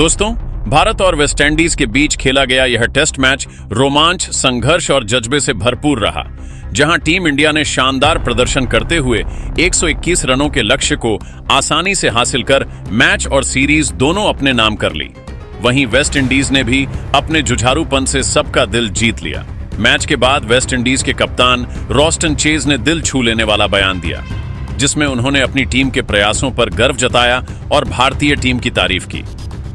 दोस्तों, भारत और वेस्टइंडीज के बीच खेला गया यह टेस्ट मैच रोमांच, संघर्ष और जज्बे से भरपूर रहा, जहां टीम इंडिया ने शानदार प्रदर्शन करते हुए 121 रनों के लक्ष्य को आसानी से हासिल कर मैच और सीरीज दोनों अपने नाम कर ली। वहीं वेस्ट इंडीज ने भी अपने जुझारूपन से सबका दिल जीत लिया। मैच के बाद वेस्ट इंडीज के कप्तान रॉस्टन चेज ने दिल छू लेने वाला बयान दिया, जिसमें उन्होंने अपनी टीम के प्रयासों पर गर्व जताया और भारतीय टीम की तारीफ की।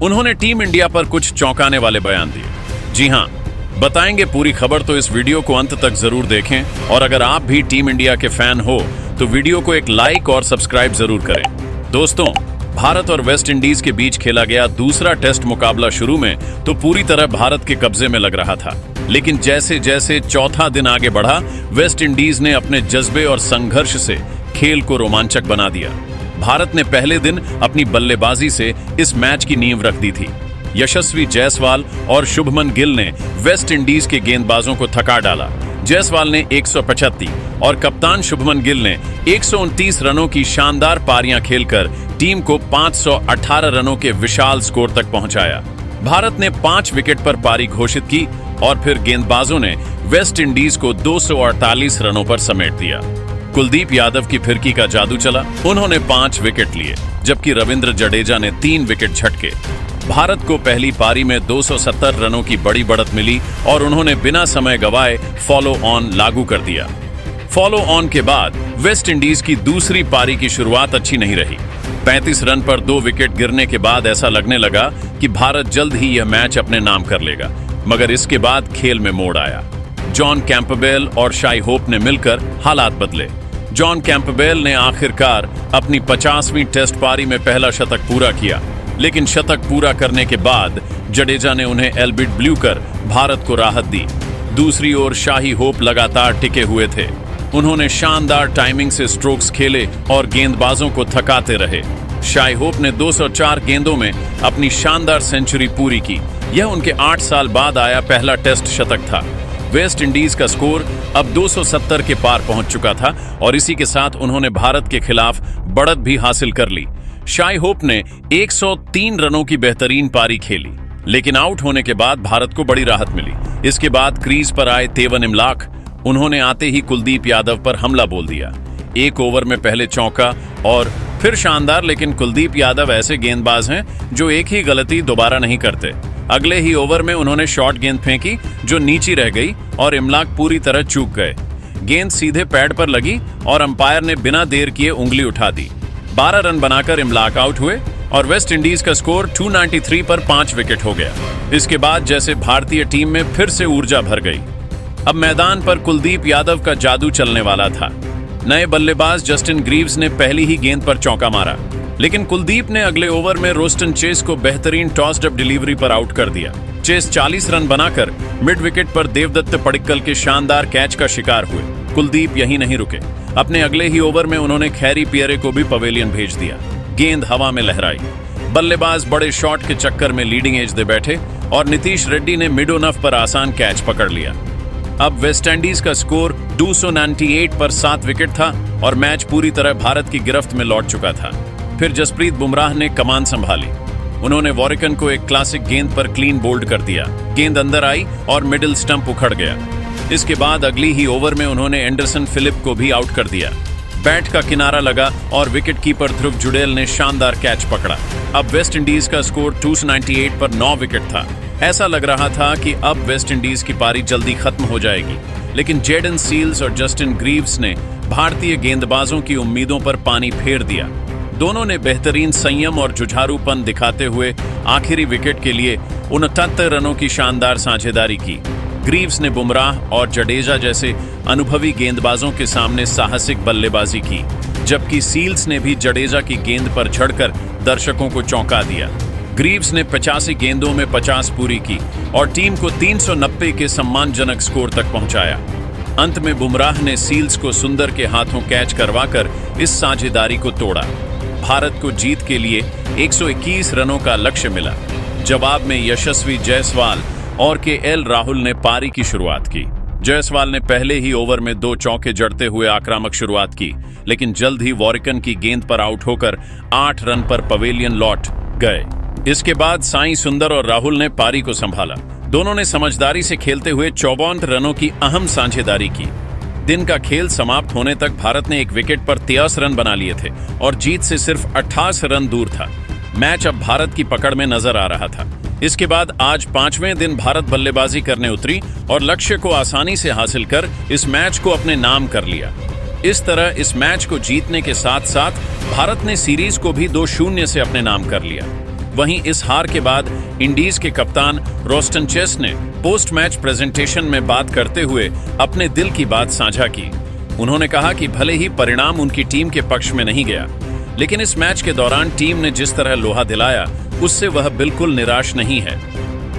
उन्होंने टीम इंडिया पर कुछ चौंकाने वाले बयान दिए। जी हां, बताएंगे पूरी खबर, तो इस वीडियो को अंत तक जरूर देखें। और अगर आप भी टीम इंडिया के फैन हो तो वीडियो को एक लाइक और सब्सक्राइब जरूर करें। दोस्तों, भारत और वेस्ट इंडीज के बीच खेला गया दूसरा टेस्ट मुकाबला शुरू में तो पूरी तरह भारत के कब्जे में लग रहा था, लेकिन जैसे जैसे चौथा दिन आगे बढ़ा, वेस्ट इंडीज ने अपने जज्बे और संघर्ष से खेल को रोमांचक बना दिया। भारत ने पहले दिन अपनी बल्लेबाजी से इस मैच की नींव रख दी थी। यशस्वी जायसवाल और शुभमन गिल ने वेस्ट इंडीज के गेंदबाजों को थका डाला। जायसवाल ने 135 और कप्तान शुभमन गिल ने 129 रनों की शानदार पारियां खेलकर टीम को 518 रनों के विशाल स्कोर तक पहुंचाया। भारत ने 5 विकेट पर पारी घोषित की और फिर गेंदबाजों ने वेस्ट इंडीज को 248 रनों पर समेट दिया। कुलदीप यादव की फिरकी का जादू चला, उन्होंने 5 विकेट लिए, जबकि रविंद्र जडेजा ने 3 विकेट झटके। भारत को पहली पारी में 270 रनों की बड़ी बढ़त मिली और उन्होंने बिना समय गंवाए फॉलो ऑन लागू कर दिया। फॉलो ऑन के बाद वेस्ट इंडीज की दूसरी पारी की शुरुआत अच्छी नहीं रही। 35 रन पर 2 विकेट गिरने के बाद ऐसा लगने लगा कि भारत जल्द ही यह मैच अपने नाम कर लेगा, मगर इसके बाद खेल में मोड़ आया। जॉन कैंपबेल और शाई होप ने मिलकर हालात बदले। जॉन कैंपबेल ने आखिरकार अपनी 50वीं टेस्ट पारी में पहला शतक पूरा किया, लेकिन शतक पूरा करने के बाद जडेजा ने उन्हें एल्बिट ब्लू कर भारत को राहत दी। दूसरी ओर शाही होप लगातार टिके हुए थे। उन्होंने शानदार टाइमिंग से स्ट्रोक्स खेले और गेंदबाजों को थकाते रहे। शाही होप ने 204 गेंदों में अपनी शानदार सेंचुरी पूरी की। यह उनके 8 साल बाद आया पहला टेस्ट शतक था। वेस्ट इंडीज का स्कोर अब 270 के पार पहुंच चुका था और इसी के साथ उन्होंने भारत के खिलाफ बढ़त भी हासिल कर ली। शाई होप ने 103 रनों की बेहतरीन पारी खेली, लेकिन आउट होने के बाद भारत को बड़ी राहत मिली। इसके बाद क्रीज पर आए तेवन इमलाक, उन्होंने आते ही कुलदीप यादव पर हमला बोल दिया। 1 ओवर में पहले चौका और फिर शानदार, लेकिन कुलदीप यादव ऐसे गेंदबाज हैं जो एक ही गलती दोबारा नहीं करते। अगले ही ओवर में उन्होंने शॉर्ट गेंद फेंकी जो नीची रह गई और इमलाक पूरी तरह चूक गए। गेंद सीधे पैड पर लगी और अंपायर ने बिना देर किए उंगली उठा दी। 12 रन बनाकर इमलाक आउट हुए और वेस्ट इंडीज का स्कोर 293 पर 5 विकेट हो गया। इसके बाद जैसे भारतीय टीम में फिर से ऊर्जा भर गई। अब मैदान पर कुलदीप यादव का जादू चलने वाला था। नए बल्लेबाज जस्टिन ग्रीव्स ने पहली ही गेंद पर चौका मारा, लेकिन कुलदीप ने अगले ओवर में रोस्टन चेस को बेहतरीन टॉस्ड अप डिलीवरी पर आउट कर दिया। चेस 40 रन बनाकर मिड विकेट पर देवदत्त पडिक्कल के शानदार कैच का शिकार हुए। कुलदीप यहीं नहीं रुके, अपने अगले ही ओवर में उन्होंने खैरी पियरे को भी पवेलियन भेज दिया। गेंद हवा में लहराई, बल्लेबाज बड़े शॉट के चक्कर में लीडिंग एज दे बैठे और नीतीश रेड्डी ने मिड ऑन ऑफ पर आसान कैच पकड़ लिया। अब वेस्ट इंडीज का स्कोर 298 पर 7 विकेट था और मैच पूरी तरह भारत की गिरफ्त में लौट चुका था। फिर जसप्रीत बुमराह ने कमान संभाली। उन्होंने वॉरिकन को एक क्लासिक गेंद पर क्लीन बोल्ड कर दिया। गेंद अंदर आई और मिडिल स्टंप उखड़ गया। इसके बाद अगली ही ओवर में उन्होंने एंडरसन फिलिप को भी आउट कर दिया। बैट का किनारा लगा और विकेट कीपर ध्रुव जुड़ेल ने शानदार कैच पकड़ा। अब वेस्ट इंडीज का स्कोर 298 पर 9 विकेट था। ऐसा लग रहा था कि अब वेस्ट इंडीज की पारी जल्दी खत्म हो जाएगी, लेकिन जेडन सील्स और जस्टिन ग्रीव्स ने भारतीय गेंदबाजों की उम्मीदों पर पानी फेर दिया। दोनों ने बेहतरीन संयम और जुझारूपन दिखाते हुए आखिरी विकेट के लिए 69 रनों की शानदार साझेदारी की। ग्रीव्स ने बुमराह और जडेजा जैसे अनुभवी गेंदबाजों के सामने साहसिक बल्लेबाजी की, जबकि सील्स ने भी जडेजा की गेंद पर झड़कर दर्शकों को चौंका दिया। ग्रीव्स ने 85 गेंदों में 50 पूरी की और टीम को 390 के सम्मानजनक स्कोर तक पहुंचाया। अंत में बुमराह ने सील्स को सुंदर के हाथों कैच करवाकर इस साझेदारी को तोड़ा। भारत को जीत के लिए 121 रनों का लक्ष्य मिला। जवाब में यशस्वी जायसवाल और केएल राहुल ने पारी की शुरुआत की। जायसवाल ने पहले ही ओवर में 2 चौके जड़ते हुए आक्रामक शुरुआत की, लेकिन जल्द ही वॉरिकन की गेंद पर आउट होकर 8 रन पर पवेलियन लौट गए। इसके बाद साई सुंदर और राहुल ने पारी को संभाला। दोनों ने समझदारी से खेलते हुए 54 रनों की अहम साझेदारी की। दिन का खेल समाप्त होने तक भारत ने एक विकेट पर 83 रन बना लिए थे और जीत से सिर्फ 28 रन दूर था। मैच अब भारत की पकड़ में नजर आ रहा था। इसके बाद आज 5वें दिन भारत बल्लेबाजी करने उतरी और लक्ष्य को आसानी से हासिल कर इस मैच को अपने नाम कर लिया। इस तरह इस मैच को जीतने के साथ साथ भारत ने सीरीज को भी 2-0 से अपने नाम कर लिया। वहीं इस हार के बाद इंडीज के कप्तान रोस्टन चेस ने पोस्ट मैच प्रेजेंटेशन में बात करते हुए अपने दिल की बात साझा की। उन्होंने कहा कि भले ही परिणाम उनकी टीम के पक्ष में नहीं गया, लेकिन इस मैच के दौरान टीम ने जिस तरह लोहा दिलाया उससे वह बिल्कुल निराश नहीं है।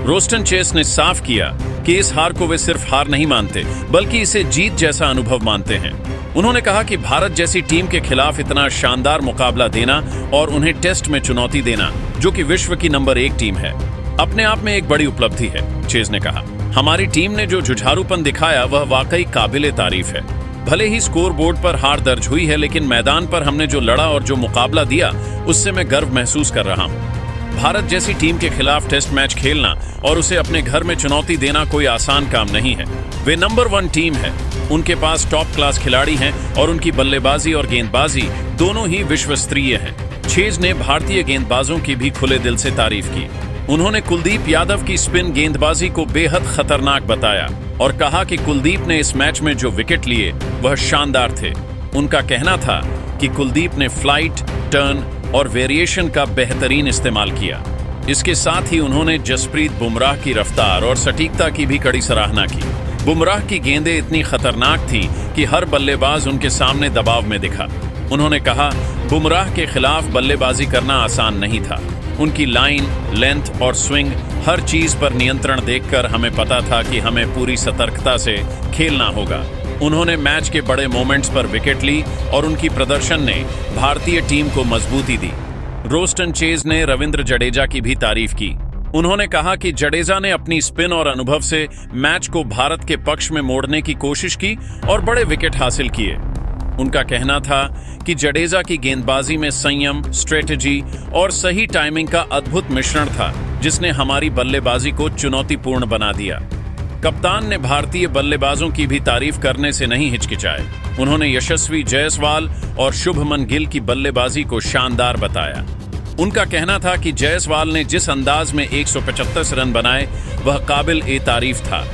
रोस्टन चेस ने साफ किया कि इस हार को वे सिर्फ हार नहीं मानते बल्कि इसे जीत जैसा अनुभव मानते हैं। उन्होंने कहा कि भारत जैसी टीम के खिलाफ इतना शानदार मुकाबला देना और उन्हें टेस्ट में चुनौती देना, जो कि विश्व की नंबर 1 टीम है, अपने आप में एक बड़ी उपलब्धि है। चेज ने कहा, हमारी टीम ने जो जुझारूपन दिखाया वह वाकई काबिले तारीफ है। भले ही स्कोर बोर्ड पर हार दर्ज हुई है, लेकिन मैदान पर हमने जो लड़ा और जो मुकाबला दिया उससे मैं गर्व महसूस कर रहा हूँ। भारत जैसी टीम के खिलाफ टेस्ट मैच खेलना और उसे अपने घर में चुनौती देना कोई आसान काम नहीं है। वे नंबर 1 टीम है, उनके पास टॉप क्लास खिलाड़ी हैं और उनकी बल्लेबाजी और गेंदबाजी दोनों ही विश्व स्तरीय हैं। चेज ने भारतीय गेंदबाजों की भी खुले दिल से तारीफ की। उन्होंने कुलदीप यादव की स्पिन गेंदबाजी को बेहद खतरनाक बताया और कहा कि कुलदीप ने इस मैच में जो विकेट लिए वह शानदार थे। उनका कहना था कि कुलदीप ने फ्लाइट, टर्न और वेरिएशन का बेहतरीन इस्तेमाल किया। इसके साथ ही उन्होंने जसप्रीत बुमराह की रफ्तार और सटीकता की भी कड़ी सराहना की। बुमराह की गेंदें इतनी खतरनाक थीं कि हर बल्लेबाज उनके सामने दबाव में दिखा। उन्होंने कहा, बुमराह के खिलाफ बल्लेबाजी करना आसान नहीं था। उनकी लाइन, लेंथ और स्विंग हर चीज पर नियंत्रण देखकर हमें पता था कि हमें पूरी सतर्कता से खेलना होगा। उन्होंने मैच के बड़े मोमेंट्स पर विकेट ली और उनकी प्रदर्शन ने भारतीय टीम को मजबूती दी। रोस्टन चेज ने रविंद्र जडेजा की भी तारीफ की। उन्होंने कहा कि जडेजा ने अपनी स्पिन और अनुभव से मैच को भारत के पक्ष में मोड़ने की कोशिश की और बड़े विकेट हासिल किए। उनका कहना था कि जडेजा की गेंदबाजी में संयम, स्ट्रेटेजी और सही टाइमिंग का अद्भुत मिश्रण था, जिसने हमारी बल्लेबाजी को चुनौतीपूर्ण बना दिया। कप्तान ने भारतीय बल्लेबाजों की भी तारीफ करने से नहीं हिचकिचाए। उन्होंने यशस्वी जायसवाल और शुभमन गिल की बल्लेबाजी को शानदार बताया। उनका कहना था कि जायसवाल ने जिस अंदाज में 175 रन बनाए वह काबिल ए तारीफ था।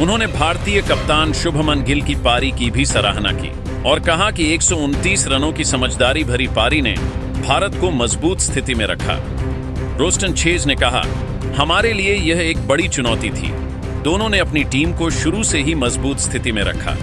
उन्होंने भारतीय कप्तान शुभमन गिल की पारी की भी सराहना की और कहा कि 129 रनों की समझदारी भरी पारी ने भारत को मजबूत स्थिति में रखा। रोस्टन चेज ने कहा, हमारे लिए यह एक बड़ी चुनौती थी। दोनों ने अपनी टीम को शुरू से ही मजबूत स्थिति में रखा।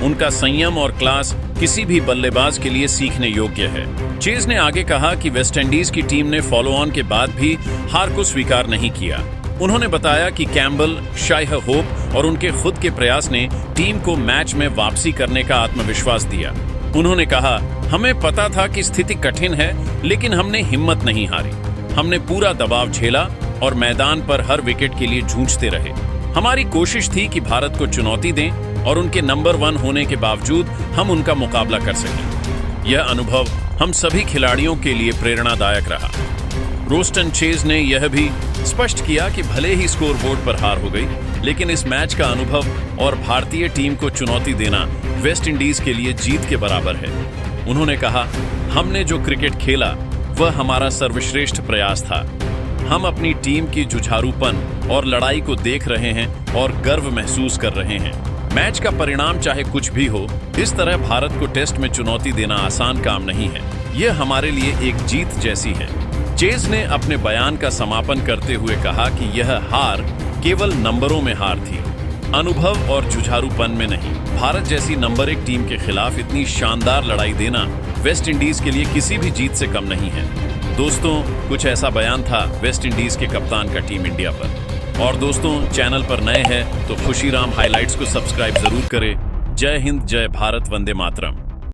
उनका संयम और क्लास किसी भी बल्लेबाज के लिए सीखने योग्य है। चेज ने आगे कहा कि वेस्टइंडीज की टीम ने फॉलो ऑन के बाद भी हार को स्वीकार नहीं किया। उन्होंने बताया कि कैम्बल, शाह होप और उनके खुद के प्रयास ने टीम को मैच में वापसी करने का आत्मविश्वास दिया। उन्होंने कहा, हमें पता था कि स्थिति कठिन है, लेकिन हमने हिम्मत नहीं हारी। हमने पूरा दबाव झेला और मैदान पर हर विकेट के लिए जूझते रहे। हमारी कोशिश थी कि भारत को चुनौती दें और उनके नंबर 1 होने के बावजूद हम उनका मुकाबला कर सकें। यह अनुभव हम सभी खिलाड़ियों के लिए प्रेरणादायक रहा। रोस्टन चेज ने यह भी स्पष्ट किया कि भले ही स्कोर बोर्ड पर हार हो गई, लेकिन इस मैच का अनुभव और भारतीय टीम को चुनौती देना वेस्ट इंडीज के लिए जीत के बराबर है। उन्होंने कहा, हमने जो क्रिकेट खेला वह हमारा सर्वश्रेष्ठ प्रयास था। हम अपनी टीम की जुझारूपन और लड़ाई को देख रहे हैं और गर्व महसूस कर रहे हैं। मैच का परिणाम चाहे कुछ भी हो, इस तरह भारत को टेस्ट में चुनौती देना आसान काम नहीं है। यह हमारे लिए एक जीत जैसी है। चेज ने अपने बयान का समापन करते हुए कहा कि यह हार केवल नंबरों में हार थी, अनुभव और जुझारूपन में नहीं। भारत जैसी नंबर 1 टीम के खिलाफ इतनी शानदार लड़ाई देना वेस्ट इंडीज के लिए किसी भी जीत से कम नहीं है। दोस्तों, कुछ ऐसा बयान था वेस्ट इंडीज के कप्तान का टीम इंडिया पर। और दोस्तों, चैनल पर नए हैं तो खुशीराम हाइलाइट्स को सब्सक्राइब जरूर करें। जय हिंद, जय भारत, वंदे मातरम।